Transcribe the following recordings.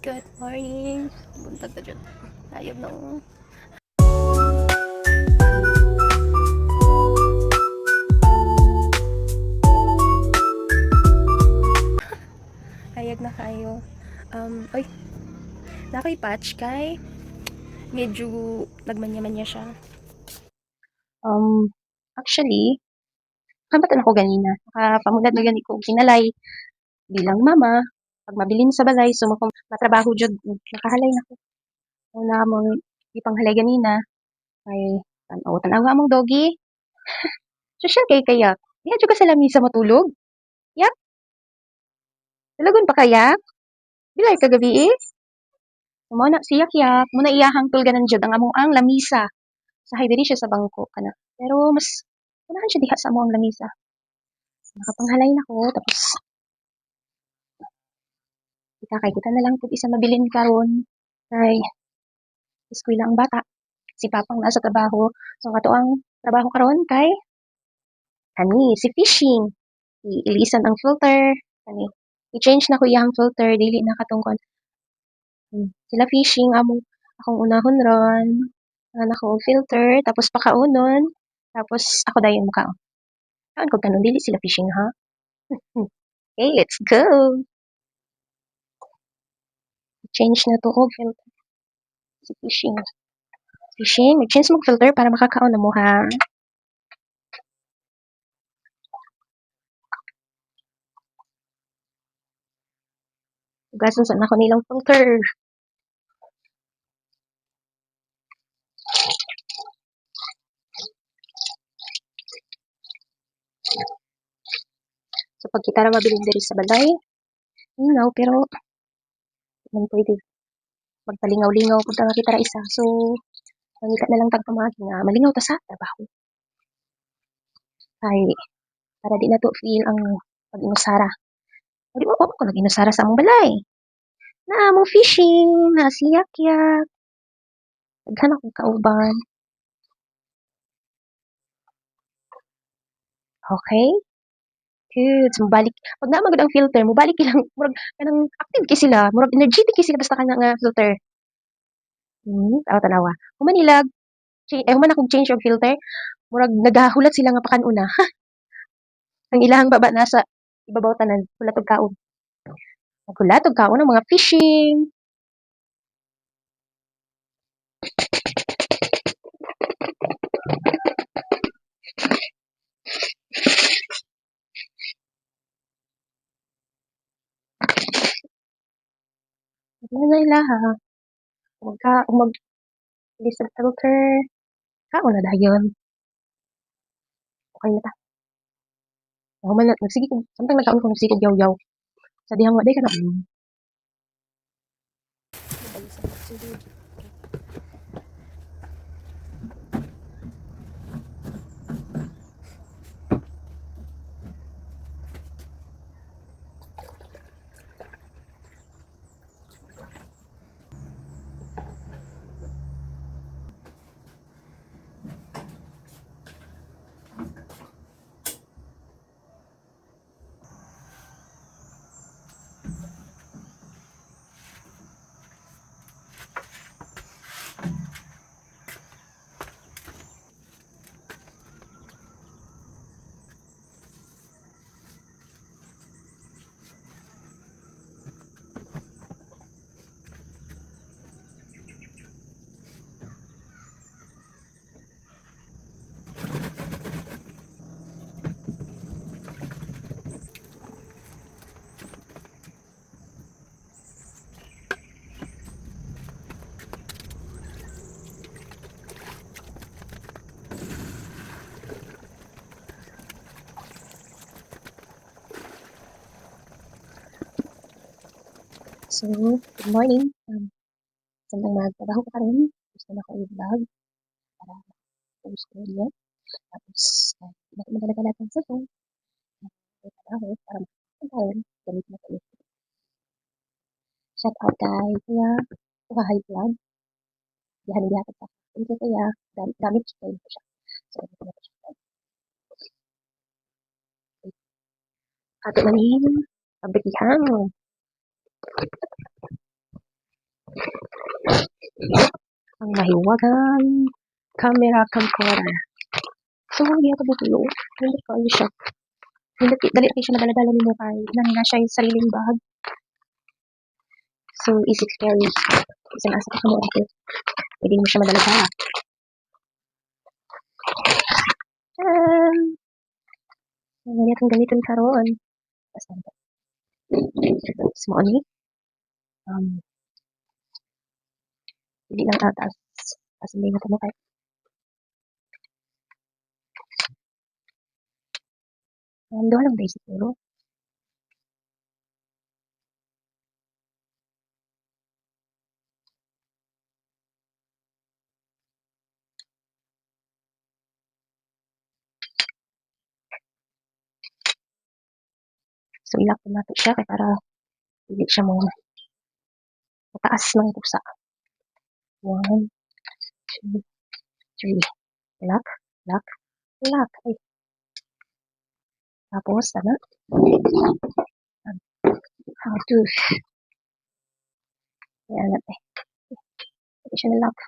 Good morning. Buntag ta dyan. Ayab na oh. Hayag na kayo. Oy, nakoy patch kay. Medyo nagmanya-manya siya. Um, Actually, kabatan ako ganina. Nakapamunad na gani ko kinalay bilang mama. Pag mabilin sa balay, so matrabaho jud nakahalay na ko. Una mong ipanghalay ganina kay tanawa mong doggy. Social kay kaya. Diha jud ka sa lamisa matulog. Yak, tulugon pa kaya? Bilay ka gabi eh. Mo na siyak yak, mo na iyahang tulganan jud ang among ang lamisa. Sa diri siya sa bangko kana. Pero mas unahan siya diha sa among lamisa. Nakapanghalay na ko tapos kita na lang pud isa mabilin karon kay eskwela ang bata. Si Papang nasa trabaho. So ato ang trabaho karon kay si fishing. Ilisan ang filter kani. I-change na ko iyang filter dili na katungkol. Sila fishing akong unahon ron. Ang ako filter tapos pakaunon tapos ako dayon mukaon. Kaon ko tanon dili sila fishing ha. Okay, let's go. Change na to og filter. Si fishing. Fishing, mag-change mo filter para makakaon na mo ha. Ugasan sa nako nilang filter. So pag kita ra mabilin diri sa balay, lingaw pero man pwede magpalingaw-lingaw pud ta kita ra isa. So mangita na lang tag pamagi nga malingaw ta sa trabaho. Kay para di na to feel ang pag-inusara. O di mo pa ko nag-inusara sa among balay. Na among fishing, na siyak-yak. Daghan akong kauban. Okay? Good. So, mubalik. Pag naman ang filter, mubalik ilang, murag, kanang active kay sila, murag energetic kay sila basta ka nga filter. Tanawa. Human ilag, human akong change of filter, murag nagahulat sila nga pakanuna. Ang ilahang baba nasa ibabaw tanan, hulat og kaon. Hulat og kaon ang mga fishing. Ano na ilaha? Mag list of filter. Kaon na dayon. Okay na ta. Human na, nagsige ko, samtang nagkaon ko nagsige ko yaw-yaw. Sa dihang waday ka na. So, good morning. Samtang magtrabaho ko karon, gusto na ko i-vlog para post ko ulit. Tapos, hindi ko madala-dala ng cellphone. Trabaho para makapagkaroon. Gamit na ulit. Shout out kay Kuya Uhahay Vlog. Dihan diha ta. Thank you Kuya. Gamit ko siya. So, ito na po siya. Ato na ni pabrikihang. Ang mahiwagang camera camcorder. So, hindi ito butulo. Hindi ko ano siya. Hindi, dali kayo siya madala-dala ni mo kay nangina siya yung sariling bag. So, easy to carry. Kasi nasa ka mo ako. Pwede mo siya madala-dala. Ganyan itong gamitin karoon. Basta ito. Small ni. Hindi lang atas. Kasi hindi na ito mo kayo. Doon lang basic siguro. So, ilak ko natin siya kaya para hindi siya mo mataas ng pusa. 1, 2, 3. Lock, lock, lock. Ay. Tapos, tama. How to. Kaya natin. Pwede siya na lock.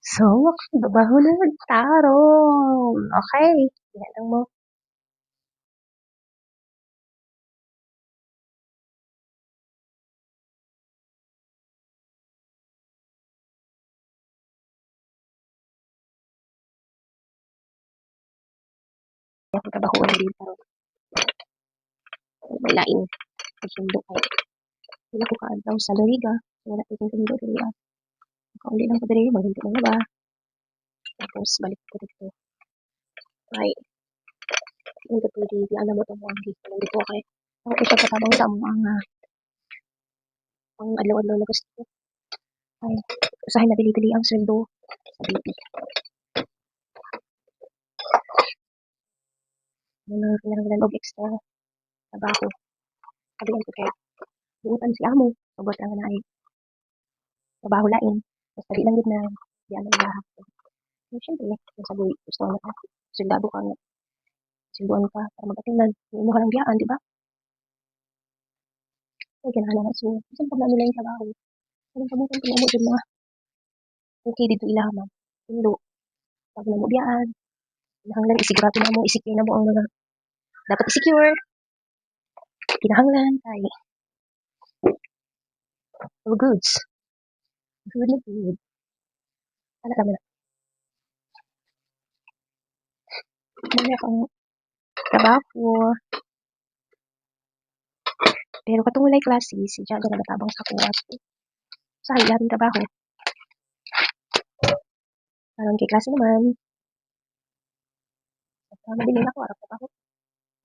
So, babaho na tarong. Okay. Yan lang mo. Yan ang trabaho na din tarong. May lain. Pagsundo ay. Wala ko kaadlaw sa Loriga. Wala ko kong sundo diri. Makauli lang ko diri. Maghinto na ba? Tapos, balik ko dito. Ay. Hindi ko pwede. Di alam mo itong mga dito. Nandito kay. Ako ko siya katabang sa mga ang adlaw-adlaw na gusto ko. Ay. Usahin na dili-dili ang sweldo sa BP. Mga kinahanglan og extra trabaho. Sabihan ko kay buutan si amo. Pagod lang na ay trabaho lain. Basta di lang yun na di alam lahat. So, syempre, yung sabi, gusto ko na ka. Sundado ka nga. Sunduan ka para magatingnan. Hindi mo ka lang biyaan, di ba? Ay, kinahanglan na. So, isang pag nila yung trabaho. Anong pabukan ko na mo dun mga okay dito ilaman. Sundo. Pag na mo biyaan. Kinahanglan, isigurado na mo, isecure na mo ang mga dapat isecure. Kinahanglan, kay all goods. Good na good. Ano naman na. Muna akong trabaho. Pero katong walay klase, si Jaga na natabang sa kuwas. Sa hilaring trabaho. Parang kay klase naman. Mabilin ako, arap trabaho.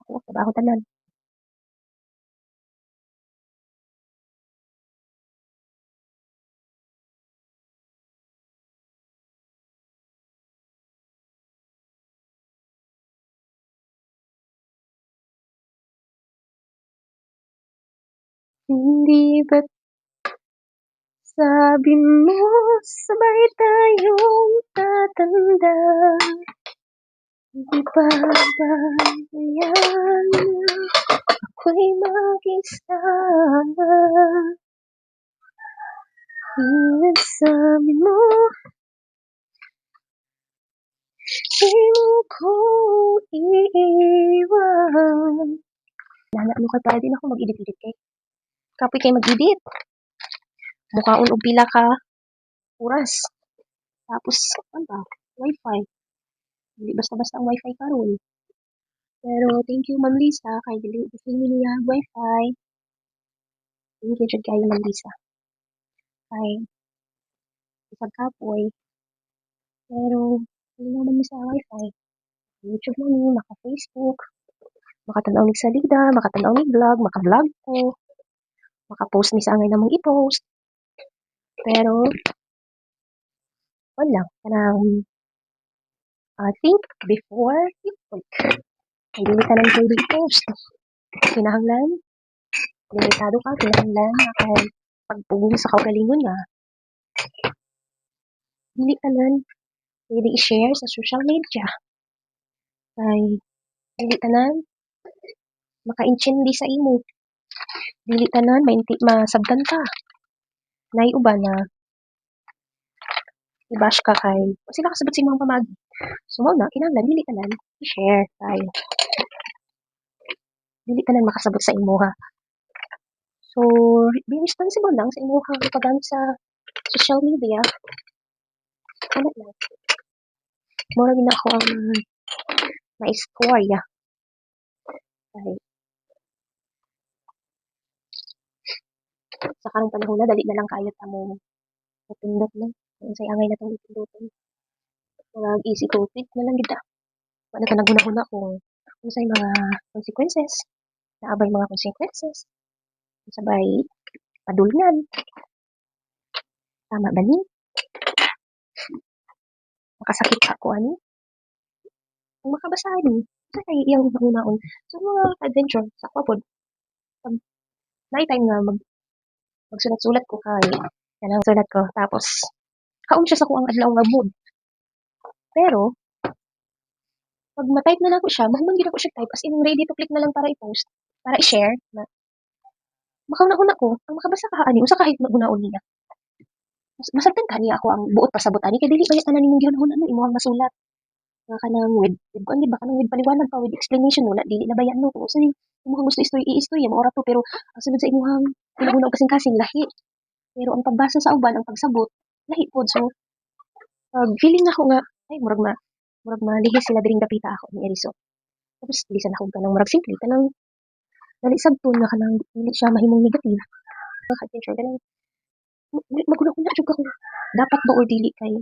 Ako, trabaho tanan. Hindi ba't sabi mo sabay tayong tatanda? Hindi pa ba yan ako'y mag-isa? Sabi mo di mo ko iiwan. Nana, ano ka tayo din ako mag-edit-edit kay. Kapoy kayo mag-edit. Mukhaon og pila ka oras. Tapos, ano ba? Wi-Fi. Hindi basta-basta ang Wi-Fi karon. Pero, thank you, Ma'am Lisa. Kay dili niya Wi-Fi. Thank you, jud kayo, Ma'am Lisa. Kay, isag kapoy. Pero, hindi naman mi sa Wi-Fi. YouTube mo ni, maka-Facebook. Makatanaw ni salida, makatanaw ni vlog, maka-vlog ko. Maka-post ni sa angay namang i-post. Pero, wala. Kanang, think before you click. Hindi ka lang pwede i-post. Kinahanglan, limitado ka, kinahanglan, kay pagpugong sa kaugalingon nga, hindi ka lang pwede i-share sa social media. Kay, Dili tanan makaintindi sa imo. Dili tanan mainti masabtan ka. Nay uban na i-bash ka kay sila kasabot sa imong pamagi. So mao na kinahanglan dili tanan i-share kay dili tanan makasabot sa imo ha. So be responsible lang sa imong paggamit sa social media. Ano lang. Mura gyud na ako ang maistorya kay sa karong panahon na dali na lang kayo ta mo mapindot no. Kung unsay angay natong ipinduton. Mga easy to click na lang gid ta. Wala ka naghuna-huna kung unsay mga consequences. Naabay mga consequences. Sabay padulngan. Tama ba ni? Makasakit sa ako ani. Kung makabasa ni, sa kay iyang una-unaon. So mga adventure sa ako pod. Pag night time nga magsulat-sulat ko kay kanang sulat ko tapos kaon siya sa ko ang adlaw nga mood. Pero pag ma-type na nako siya, mahuman gid ako siya type as in ready to click na lang para i-post, para i-share na makauna-una ko, ang makabasa ka ani usa ka una-una niya. Masabtan ka niya ako ang buot pasabot ani kay dili ba tanan nimong gihunahon ano imong masulat. Nga kanang with kuan ba kanang with paliwanag pa with explanation wala dili na bayan no kung unsay imong gusto i-istorya mo ora to pero ang sunod sa imong una kasing-kasing lahi. Pero ang pagbasa sa uban ang pagsabot lahi pod so feeling nako nga ay murag malihis sila diring dapita ako ni Eriso. Tapos bisan ako kanang murag simple kanang dali sabton nga kanang dili siya mahimong negative. Ka-adventure kanang maguna-una jud ako dapat ba or dili kay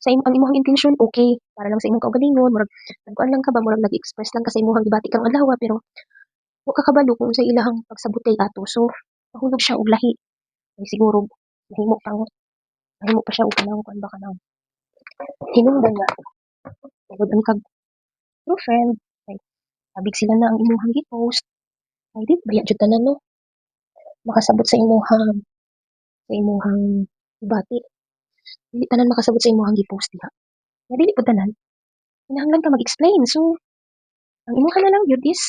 sa ang imong intensyon okay para lang sa imong kaugalingon murag nagkuan lang ka ba murag nag-express lang ka sa imong gibati karong adlaw pero wa ka kabalo kung unsay ilahang pagsabotay ato so mahulog siya og lahi ay siguro mahimo pa siya og kanang kuan ba kanang hinungdan nga tungod ang kag true friend kay sabig sila na ang imong gi-post ay di baya jud tanan no makasabot sa imong gibati dili tanan makasabot sa imong gi-post diha nga dili pud tanan kinahanglan ka mag-explain so ang imo na lang yun is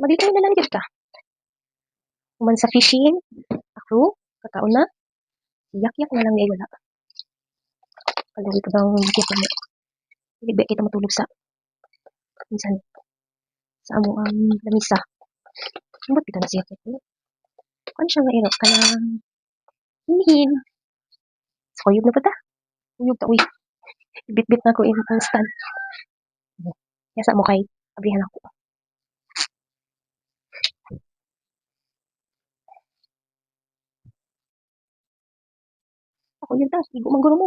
mag-reply na lang yun ka human sa fishing ako kakaon na yak-yak na lang niya wala kaluwi pa daw kita mo dili ba kita matulog sa minsan sa amo ang lamisa sumot kita na siya kaya ano siya nga ino kanang hinhin so kuyog na pa ta kuyog ta uy bit-bit na ko in ang stand kaya sa mo kay abrihan ako ako yun ta igo man gulo mo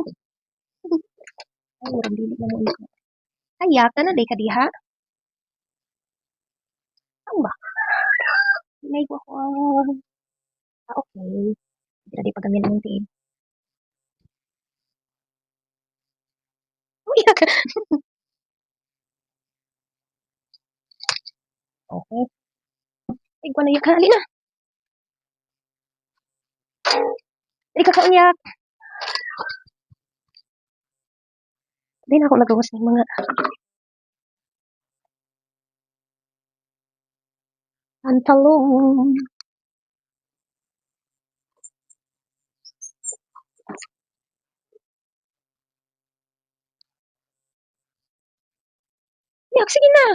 ay murag dili na mo igo kaya ka na day ka diha ano ba may ko ako okay dira di pagamin ang tiin uy ka okay ay ko na yak hali na ay kakaunyak di na ako nagawas ng mga pantalon yak sige na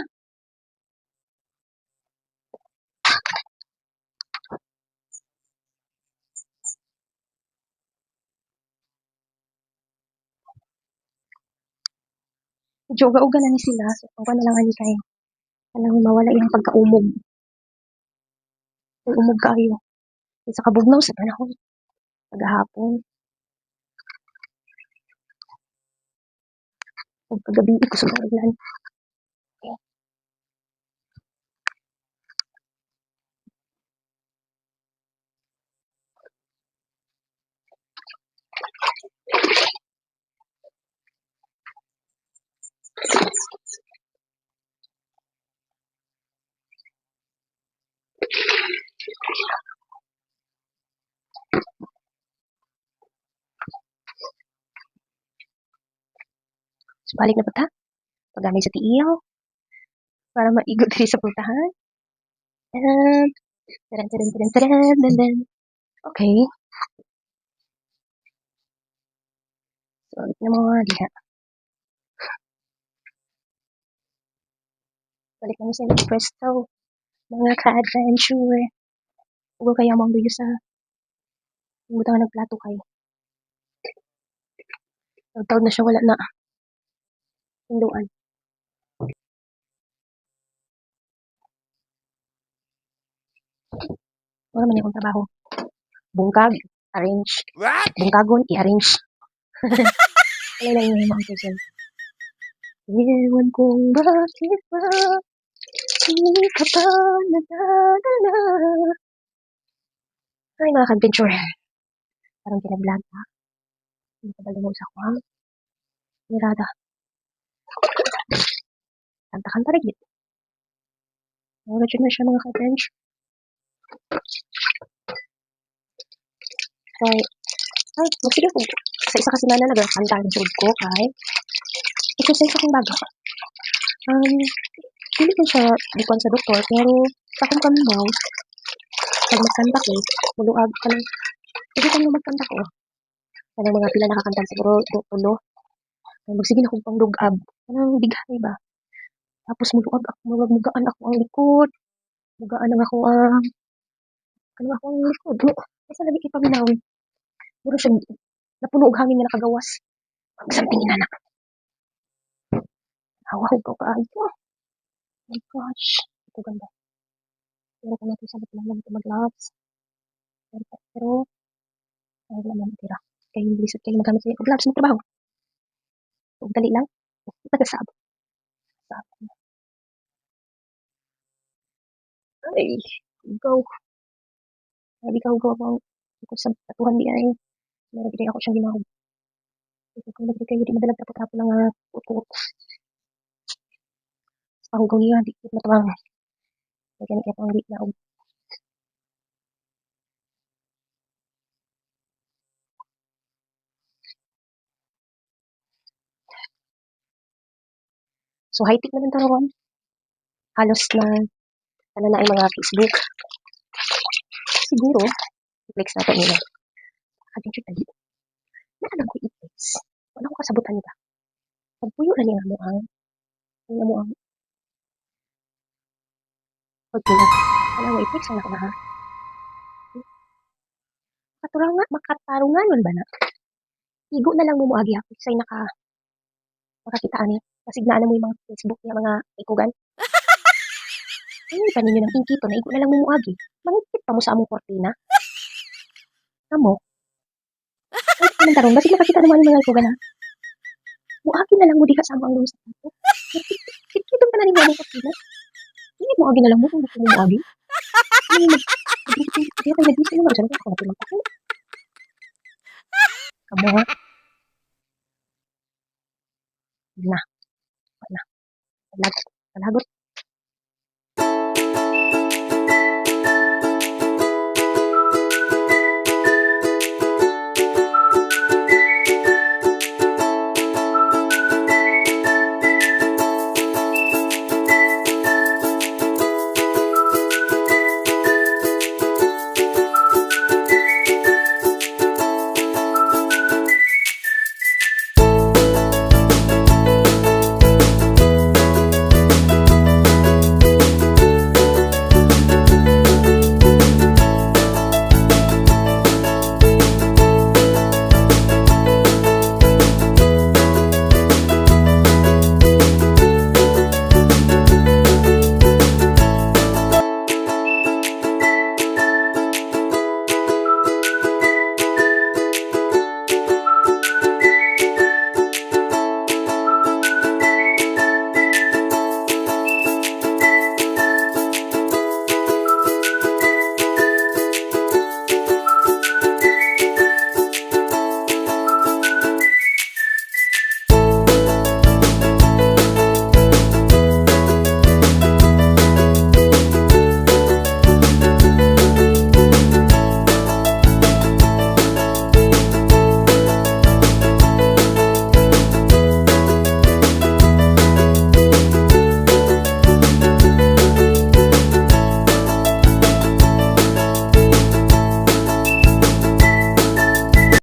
medyo uga-uga na ni sila so kung na lang ani kay kanang mawala yung pagkaumog kay umog kaayo sa kabugnaw sa panahon paghapon ug kagabi ko sa ulan so balik na pud ta pagamay sa tiil para maigo diri sa pultahan. Taran, taran, taran, taran, taran, taran. Okay. So, na mga diha. Balik naman sa inyong pwesto. Mga ka-adventure. Ugo kaya mong luyo sa butang nagplato kay. Tawag na siya wala na. Hinduan. Wala man akong trabaho. Bungkag, arrange. What? Bungkagon, i-arrange. Wala na yung mga person. Ewan kong bakit ba hindi ka pa nadadala. Ay, mga ka-adventure. Parang pinag-vlog ha. Hindi ka ba lumaw sa kwang? Nirada. Kanta-kanta rin yun. Mga na siya mga ka-adventure. Kay, ay, magsige ko. Sa isa kasi na nagkanta ang job ko kay exercise akong baga. Hindi ko siya dikuan sa doktor, pero sa akong kambaw, pag magkanta ko, muluag ka lang. Kasi kung magkanta ko, kanang mga pila nakakanta siguro, tulo. Ay, magsige na akong pangdugab. Kanang bighay ba? Tapos muluag ako, mugaan ako ang likod. Mugaan ang ako kanang ako ang likod. Kasi lagi ipaminaw. Muro siya, napuno og hangin nga nakagawas. Isang tingin na. Hawa ko kaayo. Oh my gosh. Ito ganda. Pero kung natin sa lang natin mag-gloves. Pero, ay naman tira. Kaya yung bilisot kayo magamit sa gloves mo trabaho. Huwag dali lang. Nagasab. Sab. Ay, go. Sabi ka, go ako. Ito sa tatuhan di ay. Meron din ako siyang ginawag. Ito kung nagdi kayo, di madalag tapo-tapo ng utot. Sa pahugaw niya, di kit matawang. Kaya kaya pang di na. So, high-tech naman taron. Halos na, ano na ay mga Facebook. Siguro, i-flex natin nila. Adventure tadi. Naalam ko i-flex. Wala ko kasabutan nila. Pagpuyo na niya mo ang pagpila. Alam mo, i-flex na ako na ha. Makatarungan man ba na? Igo na lang mo agi ako. Say makakitaan niya. Kasi na mo yung mga Facebook niya, mga ikugan. Ay, paninyo ng inkito na igo na lang mo agi. Mangikit pa mo sa among kortina. Amo. Ay, anong tarong. Basig makakita naman yung mga ikugan ha. Muagi na lang mo di ka sa among lumis sa tato. Sikitong ka na rin mo among kortina. Hindi mo agi na lang mo kung gusto mo agi. Hindi mo nag-isip naman. Diyan ako natulog ako. Kamu ha. Na. Wala. Salagot.